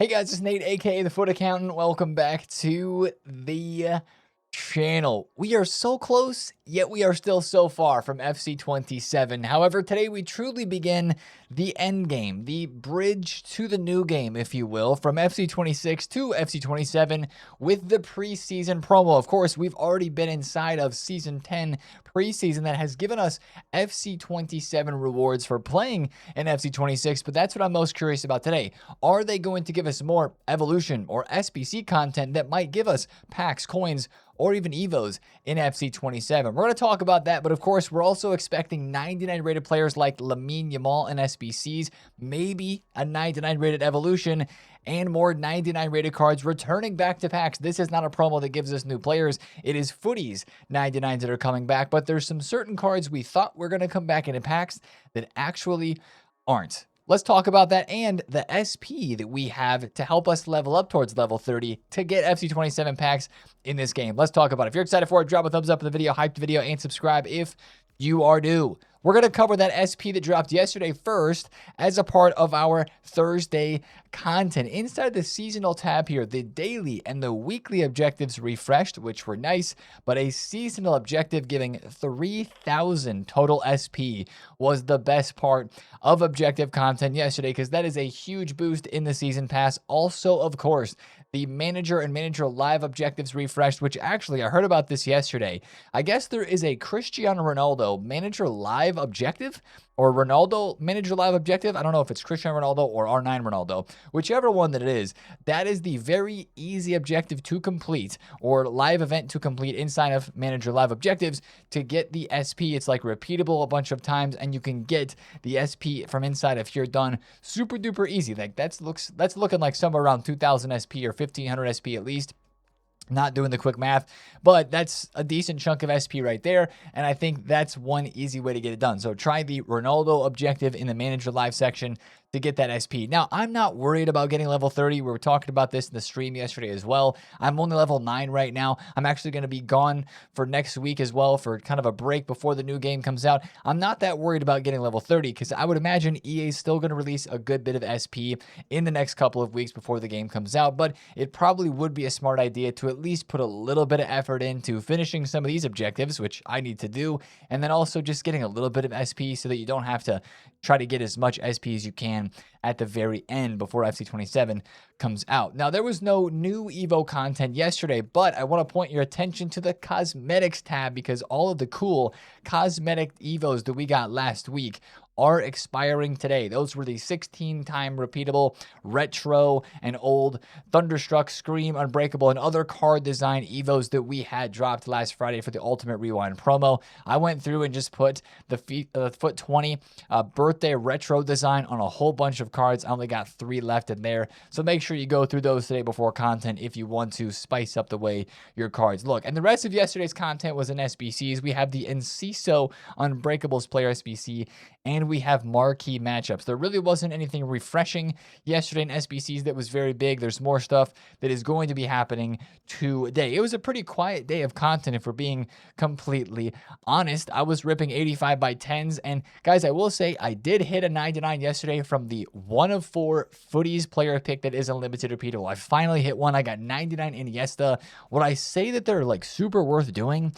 Hey guys, it's Nate, aka TheFutAccountant. Welcome back to the channel. We are so close, yet we are still so far from FC27. However, today we truly begin the end game, the bridge to the new game, if you will, from FC26 to FC27 with the preseason promo. Of course, we've already been inside of Season 10 preseason that has given us FC27 rewards for playing in FC26, but that's what I'm most curious about today. Are they going to give us more evolution or SBC content that might give us packs, coins, or even evos in FC27? We're going to talk about that, but of course, we're also expecting 99 rated players like Lamine Yamal and SBCs, maybe a 99 rated evolution, and more 99 rated cards returning back to packs. This is not a promo that gives us new players. It is footies 99s that are coming back, but there's some certain cards we thought were going to come back into packs that actually aren't. Let's talk about that and the SP that we have to help us level up towards level 30 to get FC27 packs in this game. Let's talk about it. If you're excited for it, drop a thumbs up in the video, hype the video, and subscribe if you are new. We're going to cover that SP that dropped yesterday first as a part of our Thursday content. Inside the seasonal tab here, the daily and the weekly objectives refreshed, which were nice, but a seasonal objective giving 3,000 total SP was the best part of objective content yesterday because that is a huge boost in the season pass. Also, of course, the manager and manager live objectives refreshed, which actually I heard about this yesterday. I guess there is a Cristiano Ronaldo manager live objective or Ronaldo manager live objective. I don't know if it's Cristiano Ronaldo or R9 Ronaldo, whichever one that it is. That is the very easy objective to complete or live event to complete inside of manager live objectives to get the SP. It's like repeatable a bunch of times and you can get the SP from inside if you're done super duper easy. Like that's looking like somewhere around 2,000 SP or 1,500 SP at least. Not doing the quick math, but that's a decent chunk of SP right there, and I think that's one easy way to get it done. So try the Ronaldo objective in the manager live section to get that SP. Now, I'm not worried about getting level 30. We were talking about this in the stream yesterday as well. I'm only level 9 right now. I'm actually going to be gone for next week as well for kind of a break before the new game comes out. I'm not that worried about getting level 30 because I would imagine EA is still going to release a good bit of SP in the next couple of weeks before the game comes out, but it probably would be a smart idea to at least put a little bit of effort into finishing some of these objectives, which I need to do, and then also just getting a little bit of SP so that you don't have to try to get as much SP as you can at the very end before FC27 comes out. Now, there was no new Evo content yesterday, but I want to point your attention to the cosmetics tab because all of the cool cosmetic Evos that we got last week are expiring today. Those were the 16-time repeatable retro and old Thunderstruck, Scream, Unbreakable, and other card design Evos that we had dropped last Friday for the Ultimate Rewind promo. I went through and just put the Foot 20 birthday retro design on a whole bunch of cards. I only got 3 left in there, so make sure you go through those today before content if you want to spice up the way your cards look. And the rest of yesterday's content was in SBCs. We have the Enciso Unbreakables player SBC, and we have marquee matchups. There really wasn't anything refreshing yesterday in SBCs that was very big. There's more stuff that is going to be happening today. It was a pretty quiet day of content, if we're being completely honest. I was ripping 85 by 10s, and guys, I will say I did hit a 99 yesterday from the 1 of 4 footies player pick that is unlimited repeatable. I finally hit one. I got 99 Iniesta. Would I say that they're like super worth doing?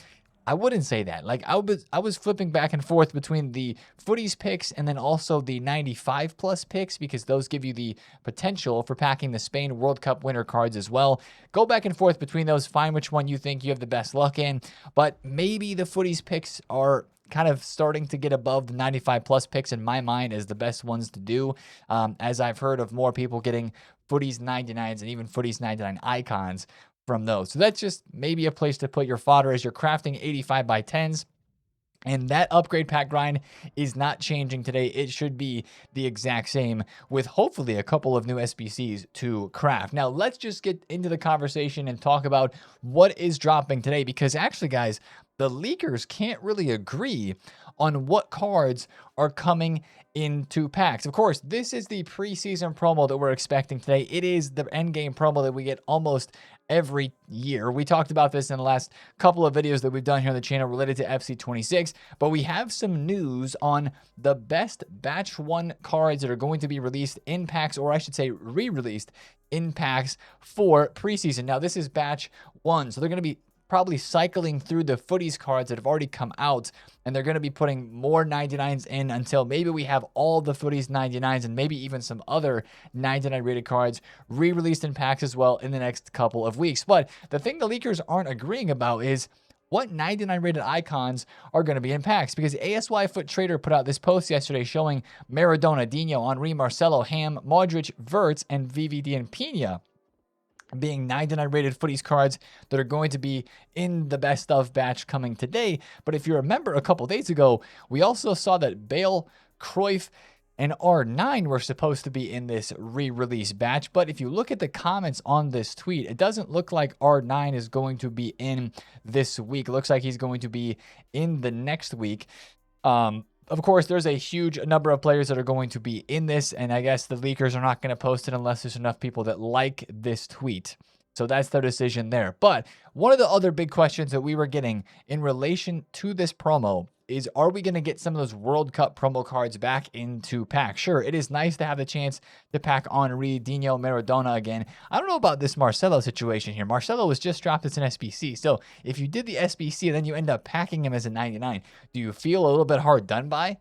I wouldn't say that. Like I was flipping back and forth between the footies picks and then also the 95 plus picks because those give you the potential for packing the Spain World Cup winner cards as well. Go back and forth between those. Find which one you think you have the best luck in. But maybe the footies picks are kind of starting to get above the 95 plus picks in my mind as the best ones to do, as I've heard of more people getting footies 99s and even footies 99 icons from those. So that's just maybe a place to put your fodder as you're crafting 85 by 10s. And that upgrade pack grind is not changing today. It should be the exact same with hopefully a couple of new SBCs to craft. Now, let's just get into the conversation and talk about what is dropping today because actually, guys, the leakers can't really agree on what cards are coming into packs. Of course, this is the preseason promo that we're expecting today. It is the endgame promo that we get almost every year. We talked about this in the last couple of videos that we've done here on the channel related to FC26, but we have some news on the best batch 1 cards that are going to be released in packs, or I should say re-released in packs for preseason. Now, this is batch 1, so they're going to be probably cycling through the footies cards that have already come out, and they're going to be putting more 99s in until maybe we have all the footies 99s and maybe even some other 99 rated cards re-released in packs as well in the next couple of weeks. But the thing the leakers aren't agreeing about is what 99 rated icons are going to be in packs, because ASY Foot Trader put out this post yesterday showing Maradona, Dino, Henry, Marcelo, Ham, Modric, Verts, and VVD and Pina being 99 rated footies cards that are going to be in the best of batch coming today. But if you remember a couple days ago, we also saw that Bale, Cruyff, and R9 were supposed to be in this re-release batch. But if you look at the comments on this tweet, it doesn't look like R9 is going to be in this week. It looks like he's going to be in the next week. Of course, there's a huge number of players that are going to be in this, and I guess the leakers are not going to post it unless there's enough people that like this tweet. So that's their decision there. But one of the other big questions that we were getting in relation to this promo is, are we going to get some of those World Cup promo cards back into packs? Sure, it is nice to have the chance to pack Henry, Dino, Maradona again. I don't know about this Marcelo situation here. Marcelo was just dropped as an SBC. So if you did the SBC and then you end up packing him as a 99, do you feel a little bit hard done by?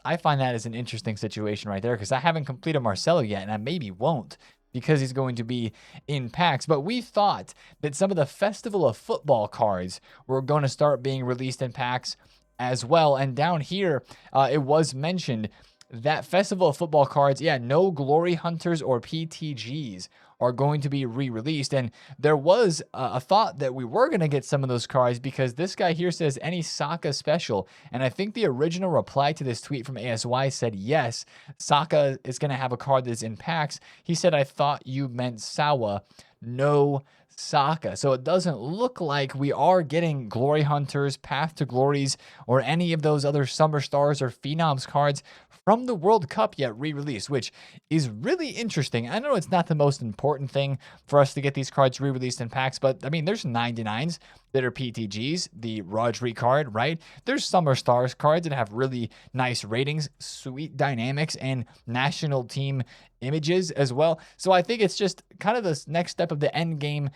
I find that as an interesting situation right there, because I haven't completed Marcelo yet, and I maybe won't, because he's going to be in packs. But we thought that some of the Festival of Football cards were going to start being released in packs as well. And down here, it was mentioned that Festival of Football cards, no Glory Hunters or PTGs are going to be re-released. And there was a thought that we were going to get some of those cards, because this guy here says any Saka special. And I think the original reply to this tweet from ASY said, yes, Saka is going to have a card that's in packs. He said, I thought you meant Sawa. No Saka. So it doesn't look like we are getting Glory Hunters, Path to Glories, or any of those other Summer Stars or Phenoms cards from the World Cup yet re-released, which is really interesting. I know it's not the most important thing for us to get these cards re-released in packs, but I mean, there's 99s that are PTGs, the Rodri card, right? There's Summer Stars cards that have really nice ratings, sweet dynamics, and national team images as well. So I think it's just kind of this next step of the end game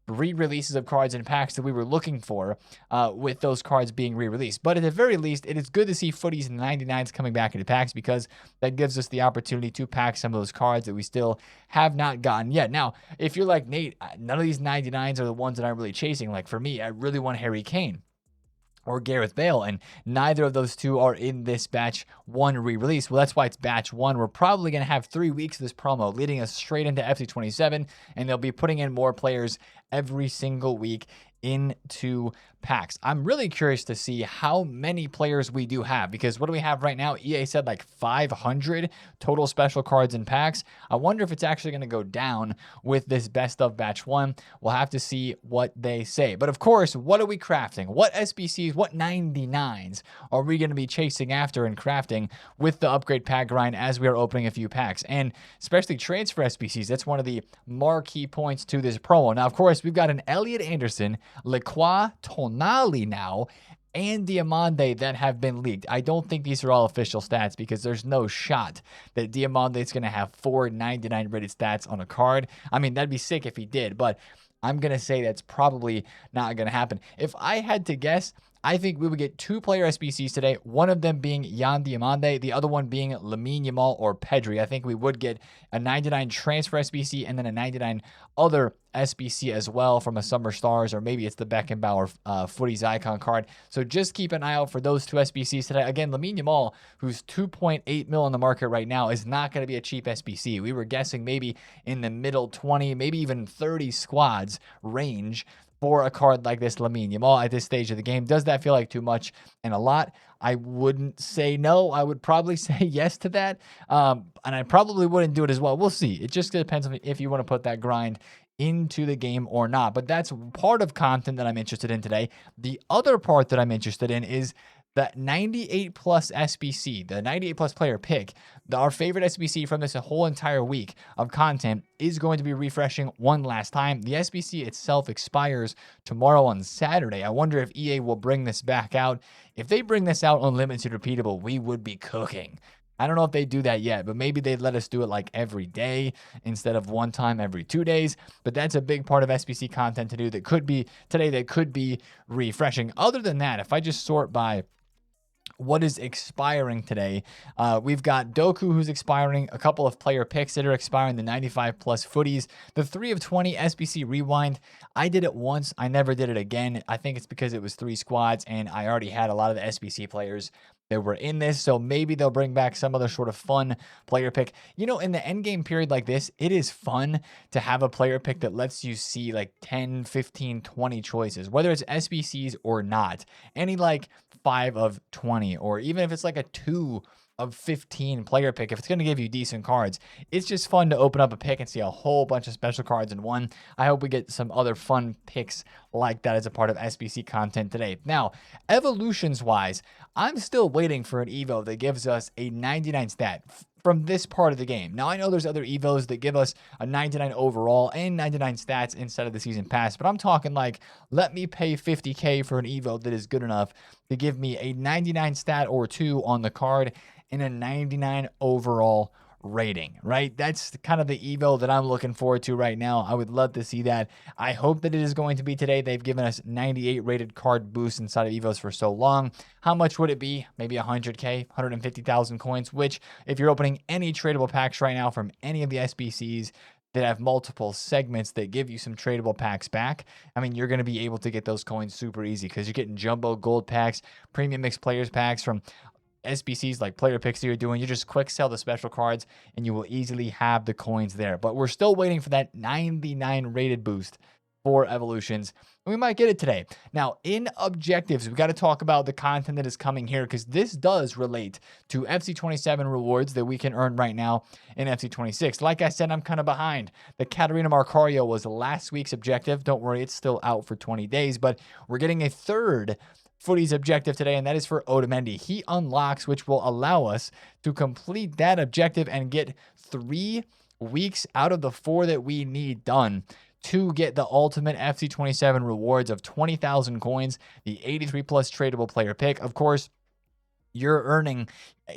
re-releases of cards and packs that we were looking for, with those cards being re-released. But at the very least, it is good to see footies and 99s coming back into packs, because that gives us the opportunity to pack some of those cards that we still have not gotten yet. Now, if you're like, Nate, none of these 99s are the ones that I'm really chasing. Like for me, I really want Harry Kane or Gareth Bale, and neither of those two are in this batch 1 re-release. Well, that's why it's batch 1. We're probably going to have 3 weeks of this promo leading us straight into FC27, and they'll be putting in more players every single week into packs. I'm really curious to see how many players we do have, because what do we have right now? EA said like 500 total special cards in packs. I wonder if it's actually going to go down with this best of batch 1. We'll have to see what they say. But of course, what are we crafting? What SBCs, what 99s are we going to be chasing after and crafting with the upgrade pack grind as we are opening a few packs? And especially transfer SBCs, that's one of the marquee points to this promo. Now, of course, we've got an Elliot Anderson, Lacroix, Tonali now, and Diamande that have been leaked. I don't think these are all official stats, because there's no shot that Diamande is going to have 499 rated stats on a card. I mean, that'd be sick if he did, but I'm going to say that's probably not going to happen. If I had to guess, I think we would get 2 player SBCs today, one of them being Yan Diamande, the other one being Lamine Yamal or Pedri. I think we would get a 99 transfer SBC and then a 99 other SBC as well from a Summer Stars, or maybe it's the Beckenbauer Footies icon card. So just keep an eye out for those 2 SBCs today. Again, Lamine Yamal, who's 2.8 mil on the market right now, is not going to be a cheap SBC. We were guessing maybe in the middle 20, maybe even 30 squads range for a card like this Lamine Yamal at this stage of the game. Does that feel like too much and a lot? I wouldn't say no. I would probably say yes to that. And I probably wouldn't do it as well. We'll see. It just depends on if you want to put that grind into the game or not. But that's part of content that I'm interested in today. The other part that I'm interested in is the 98 plus SBC, the 98 plus player pick. Our favorite SBC from this whole entire week of content is going to be refreshing one last time. The SBC itself expires tomorrow on Saturday. I wonder if EA will bring this back out. If they bring this out unlimited repeatable, we would be cooking. I don't know if they do that yet, but maybe they'd let us do it like every day instead of one time every 2 days. But that's a big part of SBC content to do that could be today, that could be refreshing. Other than that, if I just sort by what is expiring today, we've got Doku, who's expiring, a couple of player picks that are expiring, the 95 plus footies, the 3 of 20 SBC rewind. I did it once, I never did it again. I think it's because it was 3 squads and I already had a lot of the SBC players that were in this, so maybe they'll bring back some other sort of fun player pick. You know, in the end game period like this, it is fun to have a player pick that lets you see like 10, 15, 20 choices, whether it's SBCs or not. Any like 5 of 20, or even if it's like a 2 of 15 player pick, if it's going to give you decent cards, it's just fun to open up a pick and see a whole bunch of special cards in one. I hope we get some other fun picks like that as a part of SBC content today. Now, evolutions wise, I'm still waiting for an Evo that gives us a 99 stat from this part of the game. Now, I know there's other Evos that give us a 99 overall and 99 stats instead of the season pass, but I'm talking like, let me pay 50K for an Evo that is good enough to give me a 99 stat or 2 on the card and a 99 overall rating, right? That's kind of the Evo that I'm looking forward to right now. I would love to see that. I hope that it is going to be today. They've given us 98 rated card boosts inside of Evos for so long. How much would it be? Maybe 100K, 150,000 coins, which if you're opening any tradable packs right now from any of the SBCs that have multiple segments that give you some tradable packs back, I mean, you're going to be able to get those coins super easy because you're getting jumbo gold packs, premium mixed players packs from SBCs like player picks that you're doing. You just quick sell the special cards and you will easily have the coins there. But we're still waiting for that 99 rated boost for evolutions. We might get it today. Now, in objectives, we got to talk about the content that is coming here because this does relate to FC27 rewards that we can earn right now in FC26. Like I said, I'm kind of behind. The Katarina Marcario was last week's objective. Don't worry, it's still out for 20 days, but we're getting a third Footy's objective today, and that is for Otamendi. He unlocks, which will allow us to complete that objective and get 3 weeks out of the 4 that we need done to get the ultimate FC27 rewards of 20,000 coins, the 83 plus tradable player pick. Of course, you're earning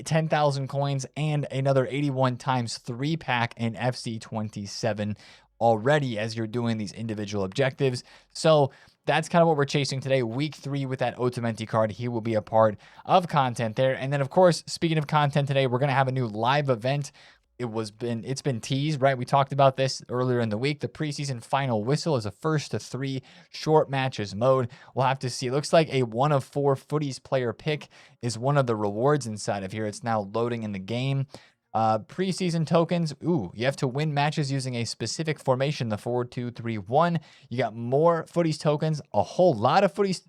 10,000 coins and another 81 times 3 pack in FC27 already as you're doing these individual objectives. So that's kind of what we're chasing today. Week 3 with that Otamendi card. He will be a part of content there. And then, of course, speaking of content today, we're going to have a new live event. It's been teased, right? We talked about this earlier in the week. The preseason final whistle is a 1st to 3 short matches mode. We'll have to see. It looks like a 1 of 4 Footies player pick is one of the rewards inside of here. It's now loading in the game. Preseason tokens. Ooh, you have to win matches using a specific formation, the 4-2-3-1. You got more Footies tokens, a whole lot of Footies.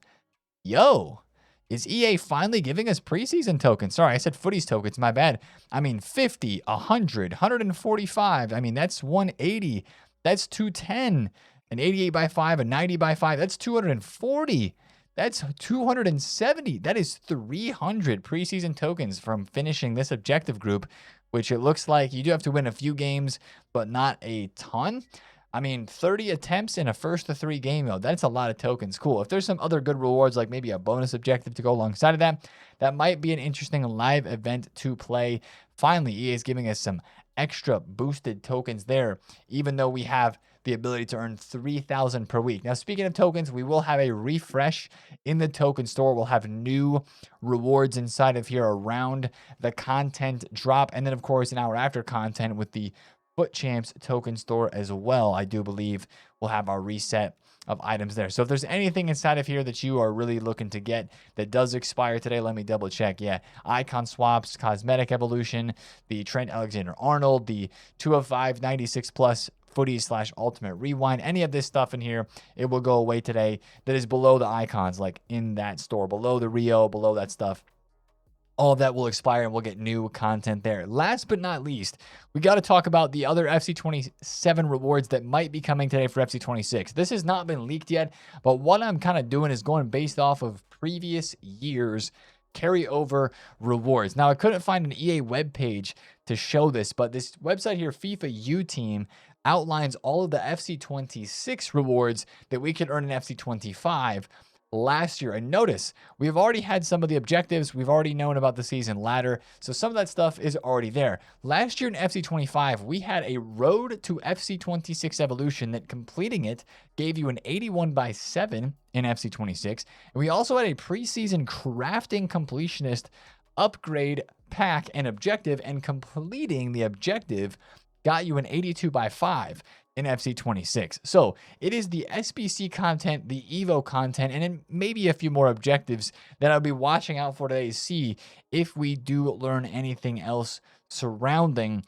Yo, is EA finally giving us preseason tokens? Sorry, I said Footies tokens, my bad. I mean, 50, 100, 145. I mean, that's 180. That's 210. An 88 by 5, a 90 by 5. That's 240. That's 270. That is 300 preseason tokens from finishing this objective group, which it looks like you do have to win a few games, but not a ton. I mean, 30 attempts in a 1st to 3 game mode. That's a lot of tokens. Cool. If there's some other good rewards, like maybe a bonus objective to go alongside of that, that might be an interesting live event to play. Finally, EA is giving us some extra boosted tokens there, even though we have the ability to earn 3,000 per week. Now, speaking of tokens, we will have a refresh in the token store. We'll have new rewards inside of here around the content drop. And then, of course, an hour after content with the Foot Champs token store as well. I do believe we'll have our reset of items there. So if there's anything inside of here that you are really looking to get that does expire today, let me double check. Yeah, icon swaps, cosmetic evolution, the Trent Alexander-Arnold, the 2 of 5 96 plus footy/ultimate rewind, any of this stuff in here, it will go away today. That is below the icons, like in that store, below the Rio, below that stuff. All of that will expire and we'll get new content there. Last but not least, we got to talk about the other FC27 rewards that might be coming today for FC26. This has not been leaked yet, but what I'm kind of doing is going based off of previous years' carryover rewards. Now, I couldn't find an EA webpage to show this, but this website here, FIFA U Team, outlines all of the FC26 rewards that we could earn in FC25 last year. And notice, we've already had some of the objectives. We've already known about the season ladder. So some of that stuff is already there. Last year in FC25, we had a road to FC26 evolution that completing it gave you an 81/7 in FC26. And we also had a preseason crafting completionist upgrade pack and objective, and completing the objective got you an 82/5 in FC26. So it is the SBC content, the Evo content, and then maybe a few more objectives that I'll be watching out for today to see if we do learn anything else surrounding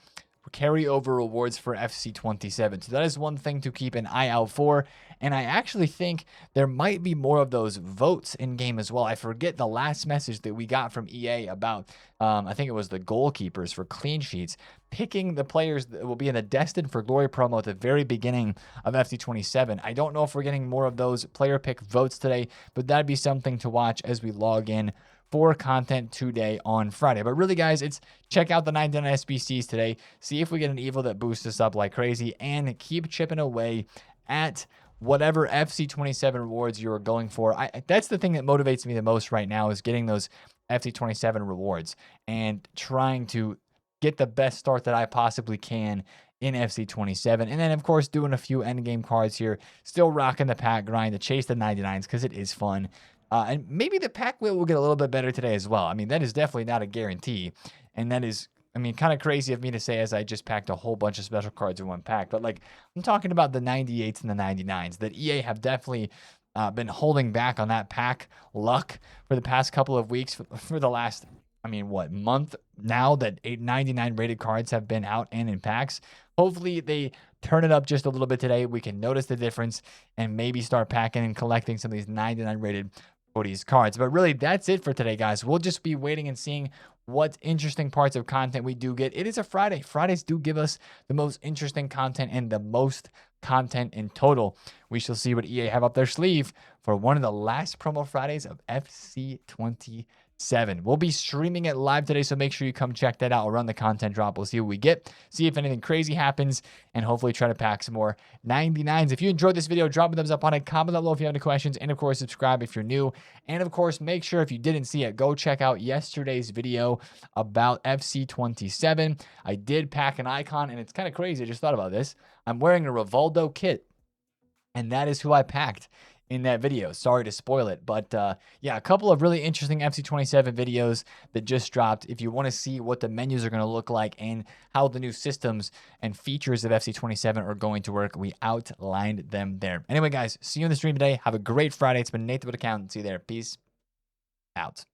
carryover rewards for FC27. So that is one thing to keep an eye out for. And I actually think there might be more of those votes in game as well. I forget the last message that we got from EA about, I think it was the goalkeepers for clean sheets, picking the players that will be in the Destined for Glory promo at the very beginning of FC27. I don't know if we're getting more of those player pick votes today, but that'd be something to watch as we log in for content today on Friday. But really, guys, it's check out the 99 SBCs today, see if we get an Evo that boosts us up like crazy, and keep chipping away at whatever FC27 rewards you're going for. That's the thing that motivates me the most right now, is getting those FC27 rewards and trying to get the best start that I possibly can in FC27. And then, of course, doing a few endgame cards here, still rocking the pack grind to chase the 99s because it is fun. And maybe the pack wheel will get a little bit better today as well. I mean, that is definitely not a guarantee. And that is, I mean, kind of crazy of me to say as I just packed a whole bunch of special cards in one pack. But, like, I'm talking about the 98s and the 99s that EA have definitely been holding back on that pack luck for the past couple of weeks, for the last, I mean, what, month now that 99 rated cards have been out and in packs. Hopefully they turn it up just a little bit today. We can notice the difference and maybe start packing and collecting some of these 99 rated footies cards. But really, that's it for today, guys. We'll just be waiting and seeing what interesting parts of content we do get. It is a Friday. Fridays do give us the most interesting content and the most content in total. We shall see what EA have up their sleeve for one of the last promo Fridays of FC27. We'll be streaming it live today, so make sure you come check that out. We'll run the content drop. We'll see what we get, see if anything crazy happens, and hopefully try to pack some more 99s. If you enjoyed this video, drop a thumbs up on it, comment down below if you have any questions, and of course, subscribe if you're new. And of course, make sure if you didn't see it, go check out yesterday's video about FC27. I did pack an icon, and it's kind of crazy. I just thought about this. I'm wearing a Rivaldo kit, and that is who I packed in that video. Sorry to spoil it, but yeah, a couple of really interesting FC27 videos that just dropped. If you want to see what the menus are going to look like and how the new systems and features of FC27 are going to work, we outlined them there. Anyway, guys, see you in the stream today. Have a great Friday. It's been Nate the FutAccountant. See you there. Peace out.